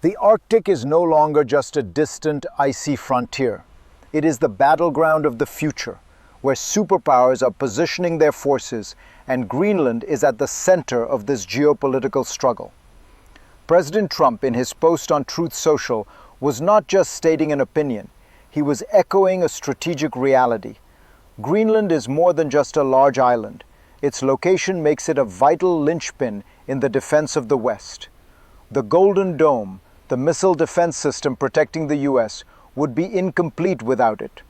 The Arctic is no longer just a distant, icy frontier. It is the battleground of the future, where superpowers are positioning their forces, and Greenland is at the center of this geopolitical struggle. President Trump, in his post on Truth Social, was not just stating an opinion, he was echoing a strategic reality. Greenland is more than just a large island. Its location makes it a vital linchpin in the defense of the West. The Golden Dome, the missile defense system protecting the US, would be incomplete without it.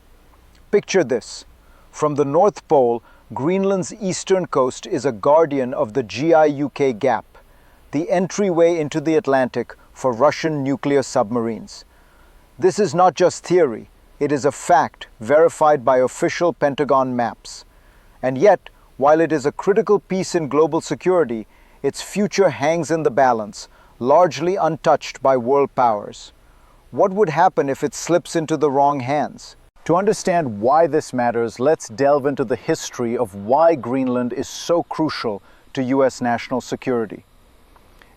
Picture this. From the North Pole, Greenland's eastern coast is a guardian of the GIUK Gap, the entryway into the Atlantic for Russian nuclear submarines. This is not just theory, it is a fact verified by official Pentagon maps. And yet, while it is a critical piece in global security, its future hangs in the balance, largely untouched by world powers. What would happen if it slips into the wrong hands? To understand why this matters, let's delve into the history of why Greenland is so crucial to US national security.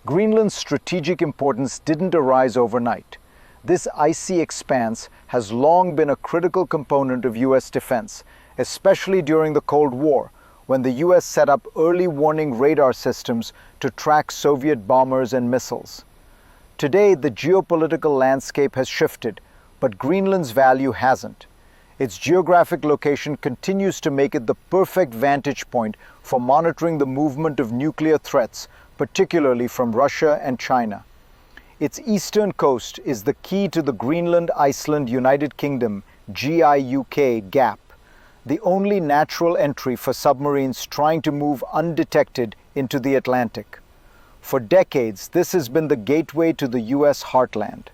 Greenland's strategic importance didn't arise overnight. This icy expanse has long been a critical component of US defense, especially during the Cold War, when the US set up early warning radar systems to track Soviet bombers and missiles. Today, the geopolitical landscape has shifted, but Greenland's value hasn't. Its geographic location continues to make it the perfect vantage point for monitoring the movement of nuclear threats, particularly from Russia and China. Its eastern coast is the key to the Greenland-Iceland-United Kingdom GIUK Gap, the only natural entry for submarines trying to move undetected into the Atlantic. For decades, this has been the gateway to the US heartland.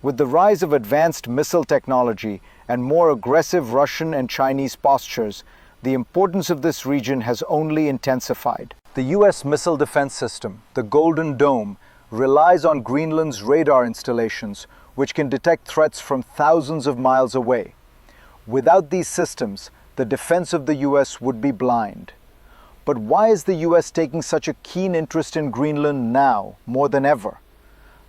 With the rise of advanced missile technology and more aggressive Russian and Chinese postures, the importance of this region has only intensified. The US missile defense system, the Golden Dome, relies on Greenland's radar installations, which can detect threats from thousands of miles away. Without these systems, the defense of the US would be blind. But why is the US taking such a keen interest in Greenland now, more than ever?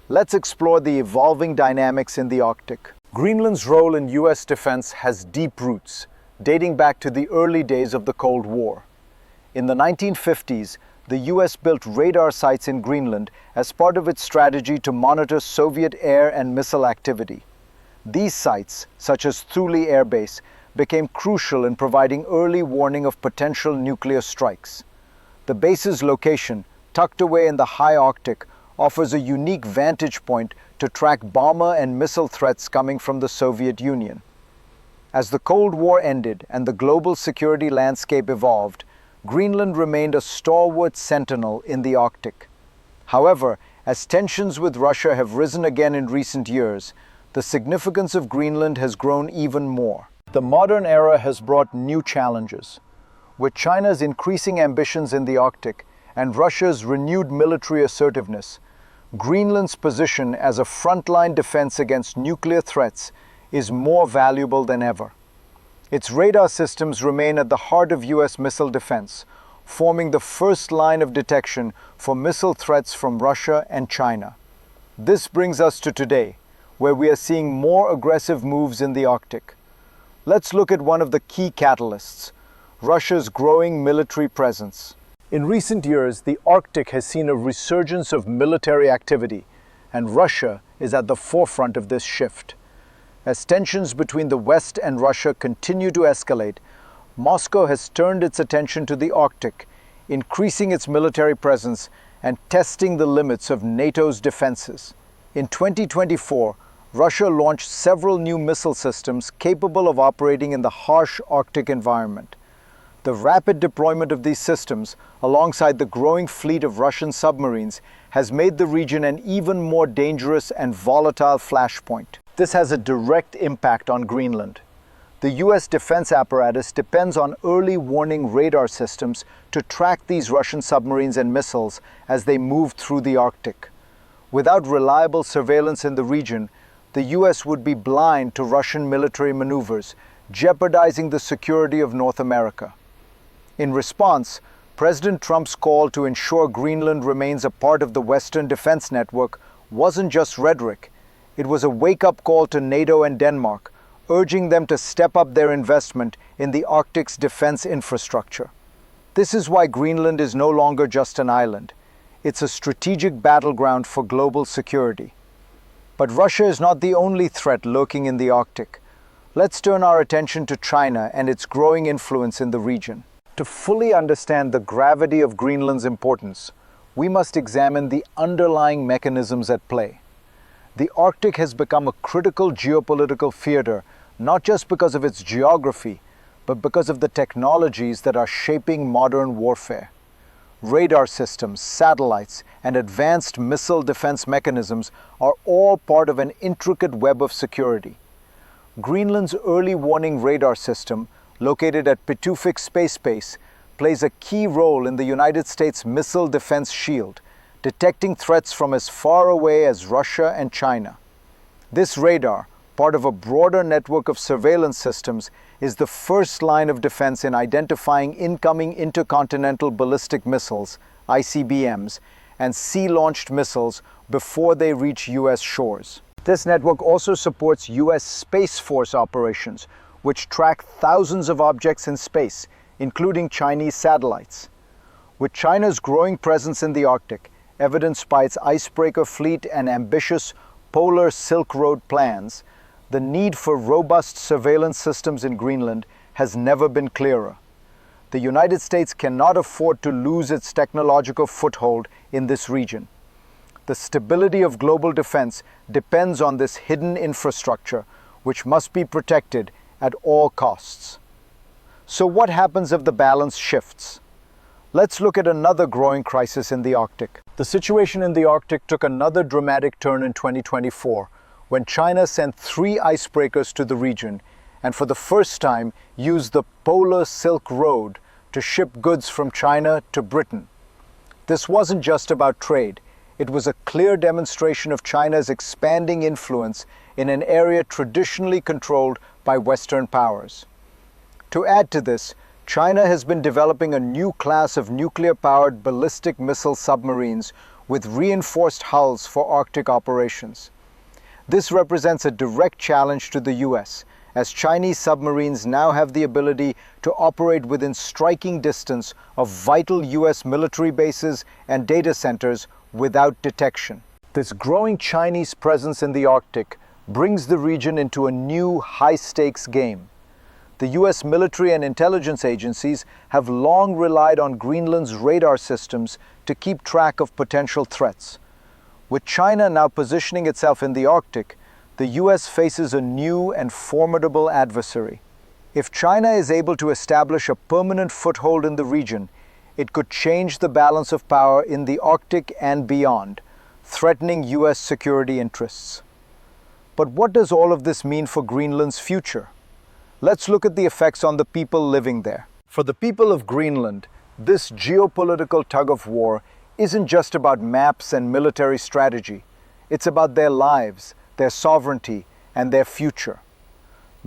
Let's explore the evolving dynamics in the Arctic. Greenland's role in US defense has deep roots, dating back to the early days of the Cold War. In the 1950s, the US built radar sites in Greenland as part of its strategy to monitor Soviet air and missile activity. These sites, such as Thule Air Base, became crucial in providing early warning of potential nuclear strikes. The base's location, tucked away in the high Arctic, offers a unique vantage point to track bomber and missile threats coming from the Soviet Union. As the Cold War ended and the global security landscape evolved, Greenland remained a stalwart sentinel in the Arctic. However, as tensions with Russia have risen again in recent years, the significance of Greenland has grown even more. The modern era has brought new challenges. With China's increasing ambitions in the Arctic and Russia's renewed military assertiveness, Greenland's position as a frontline defense against nuclear threats is more valuable than ever. Its radar systems remain at the heart of US missile defense, forming the first line of detection for missile threats from Russia and China. This brings us to today, where we are seeing more aggressive moves in the Arctic. Let's look at one of the key catalysts, Russia's growing military presence. In recent years, the Arctic has seen a resurgence of military activity, and Russia is at the forefront of this shift. As tensions between the West and Russia continue to escalate, Moscow has turned its attention to the Arctic, increasing its military presence and testing the limits of NATO's defenses. In 2024, Russia launched several new missile systems capable of operating in the harsh Arctic environment. The rapid deployment of these systems, alongside the growing fleet of Russian submarines, has made the region an even more dangerous and volatile flashpoint. This has a direct impact on Greenland. The US defense apparatus depends on early warning radar systems to track these Russian submarines and missiles as they move through the Arctic. Without reliable surveillance in the region, the US would be blind to Russian military maneuvers, jeopardizing the security of North America. In response, President Trump's call to ensure Greenland remains a part of the Western defense network wasn't just rhetoric. It was a wake-up call to NATO and Denmark, urging them to step up their investment in the Arctic's defense infrastructure. This is why Greenland is no longer just an island. It's a strategic battleground for global security. But Russia is not the only threat lurking in the Arctic. Let's turn our attention to China and its growing influence in the region. To fully understand the gravity of Greenland's importance, we must examine the underlying mechanisms at play. The Arctic has become a critical geopolitical theater, not just because of its geography, but because of the technologies that are shaping modern warfare. Radar systems, satellites, and advanced missile defense mechanisms are all part of an intricate web of security. Greenland's early warning radar system, located at Pitufik Space Base, plays a key role in the United States missile defense shield, detecting threats from as far away as Russia and China. This radar, part of a broader network of surveillance systems, is the first line of defense in identifying incoming intercontinental ballistic missiles, ICBMs, and sea-launched missiles before they reach U.S. shores. This network also supports U.S. Space Force operations, which track thousands of objects in space, including Chinese satellites. With China's growing presence in the Arctic, evidenced by its icebreaker fleet and ambitious polar Silk Road plans, the need for robust surveillance systems in Greenland has never been clearer. The United States cannot afford to lose its technological foothold in this region. The stability of global defense depends on this hidden infrastructure, which must be protected at all costs. So what happens if the balance shifts? Let's look at another growing crisis in the Arctic. The situation in the Arctic took another dramatic turn in 2024, when China sent 3 icebreakers to the region and for the first time used the polar Silk Road to ship goods from China to Britain. This wasn't just about trade. It was a clear demonstration of China's expanding influence in an area traditionally controlled by Western powers. To add to this, China has been developing a new class of nuclear-powered ballistic missile submarines with reinforced hulls for Arctic operations. This represents a direct challenge to the US, as Chinese submarines now have the ability to operate within striking distance of vital US military bases and data centers without detection. This growing Chinese presence in the Arctic brings the region into a new high-stakes game. The US military and intelligence agencies have long relied on Greenland's radar systems to keep track of potential threats. With China now positioning itself in the Arctic, the US faces a new and formidable adversary. If China is able to establish a permanent foothold in the region, it could change the balance of power in the Arctic and beyond, threatening US security interests. But what does all of this mean for Greenland's future? Let's look at the effects on the people living there. For the people of Greenland, this geopolitical tug-of-war isn't just about maps and military strategy. It's about their lives, their sovereignty, and their future.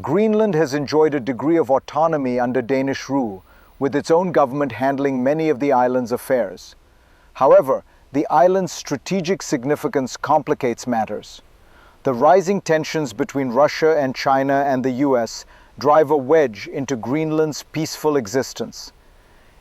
Greenland has enjoyed a degree of autonomy under Danish rule, with its own government handling many of the island's affairs. However, the island's strategic significance complicates matters. The rising tensions between Russia and China and the US drive a wedge into Greenland's peaceful existence.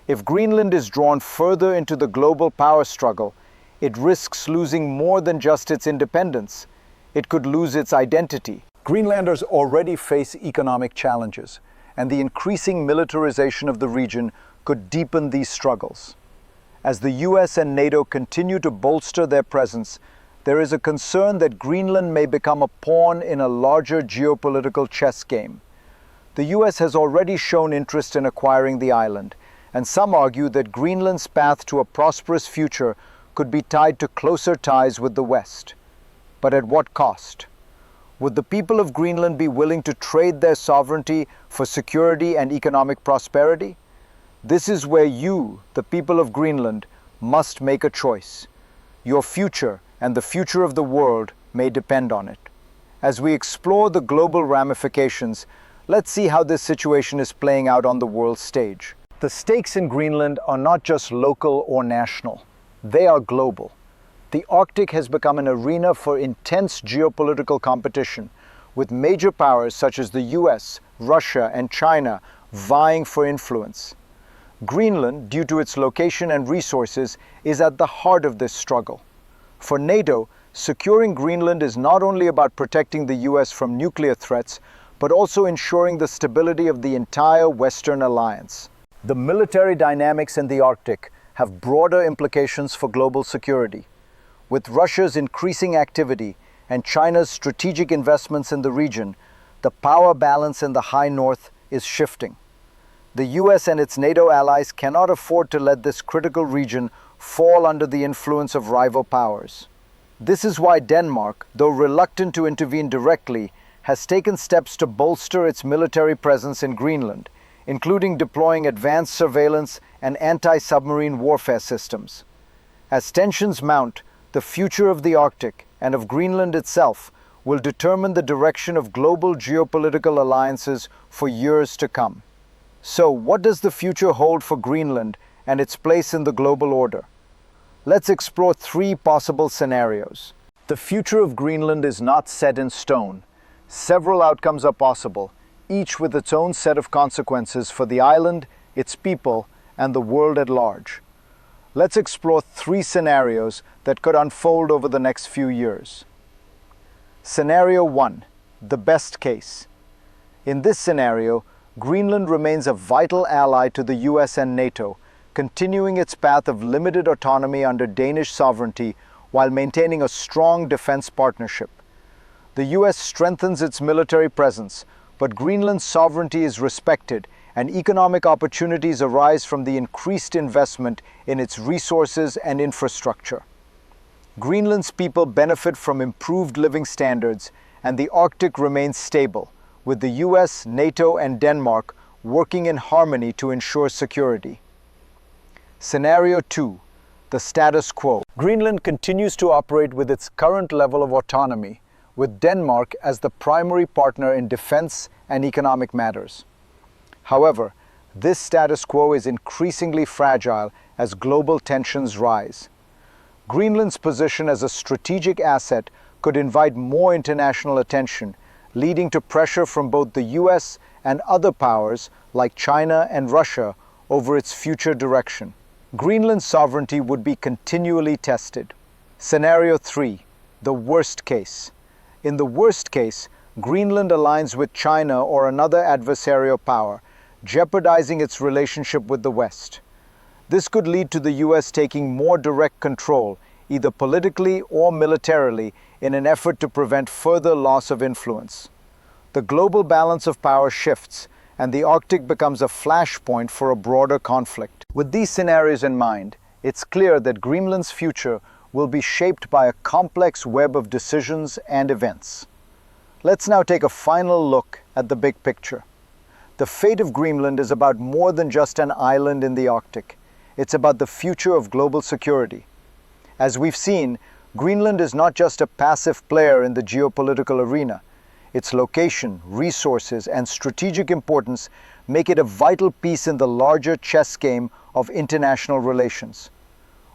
If Greenland is drawn further into the global power struggle, it risks losing more than just its independence. It could lose its identity. Greenlanders already face economic challenges, and the increasing militarization of the region could deepen these struggles. As the US and NATO continue to bolster their presence, there is a concern that Greenland may become a pawn in a larger geopolitical chess game. The US has already shown interest in acquiring the island, and some argue that Greenland's path to a prosperous future could be tied to closer ties with the West. But at what cost? Would the people of Greenland be willing to trade their sovereignty for security and economic prosperity? This is where you, the people of Greenland, must make a choice. Your future and the future of the world may depend on it. As we explore the global ramifications, let's see how this situation is playing out on the world stage. The stakes in Greenland are not just local or national. They are global. The Arctic has become an arena for intense geopolitical competition, with major powers such as the US, Russia, and China vying for influence. Greenland, due to its location and resources, is at the heart of this struggle. For NATO, securing Greenland is not only about protecting the US from nuclear threats, but also ensuring the stability of the entire Western alliance. The military dynamics in the Arctic have broader implications for global security. With Russia's increasing activity and China's strategic investments in the region, the power balance in the high north is shifting. The US and its NATO allies cannot afford to let this critical region fall under the influence of rival powers. This is why Denmark, though reluctant to intervene directly, has taken steps to bolster its military presence in Greenland, including deploying advanced surveillance and anti-submarine warfare systems. As tensions mount, the future of the Arctic and of Greenland itself will determine the direction of global geopolitical alliances for years to come. So, what does the future hold for Greenland and its place in the global order? Let's explore three possible scenarios. The future of Greenland is not set in stone. Several outcomes are possible, each with its own set of consequences for the island, its people, and the world at large. Let's explore three scenarios that could unfold over the next few years. Scenario 1, the best case. In this scenario, Greenland remains a vital ally to the US and NATO, continuing its path of limited autonomy under Danish sovereignty while maintaining a strong defense partnership. The US strengthens its military presence, but Greenland's sovereignty is respected and economic opportunities arise from the increased investment in its resources and infrastructure. Greenland's people benefit from improved living standards, and the Arctic remains stable, with the US, NATO, and Denmark working in harmony to ensure security. Scenario 2, the status quo. Greenland continues to operate with its current level of autonomy, with Denmark as the primary partner in defense and economic matters. However, this status quo is increasingly fragile as global tensions rise. Greenland's position as a strategic asset could invite more international attention, leading to pressure from both the US and other powers like China and Russia over its future direction. Greenland's sovereignty would be continually tested. Scenario 3, the worst case. In the worst case, Greenland aligns with China or another adversarial power, jeopardizing its relationship with the West. This could lead to the US taking more direct control, either politically or militarily, in an effort to prevent further loss of influence. The global balance of power shifts, and the Arctic becomes a flashpoint for a broader conflict. With these scenarios in mind, it's clear that Greenland's future will be shaped by a complex web of decisions and events. Let's now take a final look at the big picture. The fate of Greenland is about more than just an island in the Arctic. It's about the future of global security. As we've seen, Greenland is not just a passive player in the geopolitical arena. Its location, resources, and strategic importance make it a vital piece in the larger chess game of international relations.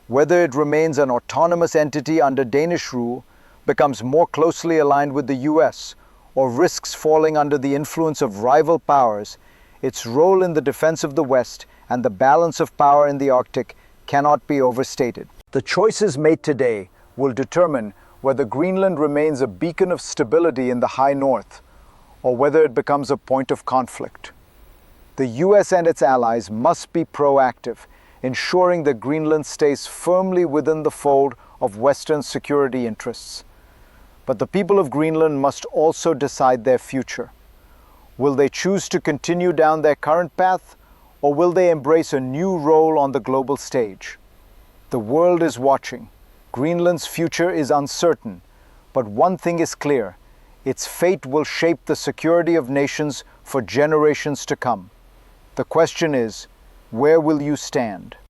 Whether it remains an autonomous entity under Danish rule, becomes more closely aligned with the US, or risks falling under the influence of rival powers, its role in the defense of the West and the balance of power in the Arctic cannot be overstated. The choices made today will determine whether Greenland remains a beacon of stability in the high north, or whether it becomes a point of conflict. The US and its allies must be proactive, ensuring that Greenland stays firmly within the fold of Western security interests. But the people of Greenland must also decide their future. Will they choose to continue down their current path, or will they embrace a new role on the global stage? The world is watching. Greenland's future is uncertain, but one thing is clear: its fate will shape the security of nations for generations to come. The question is, where will you stand?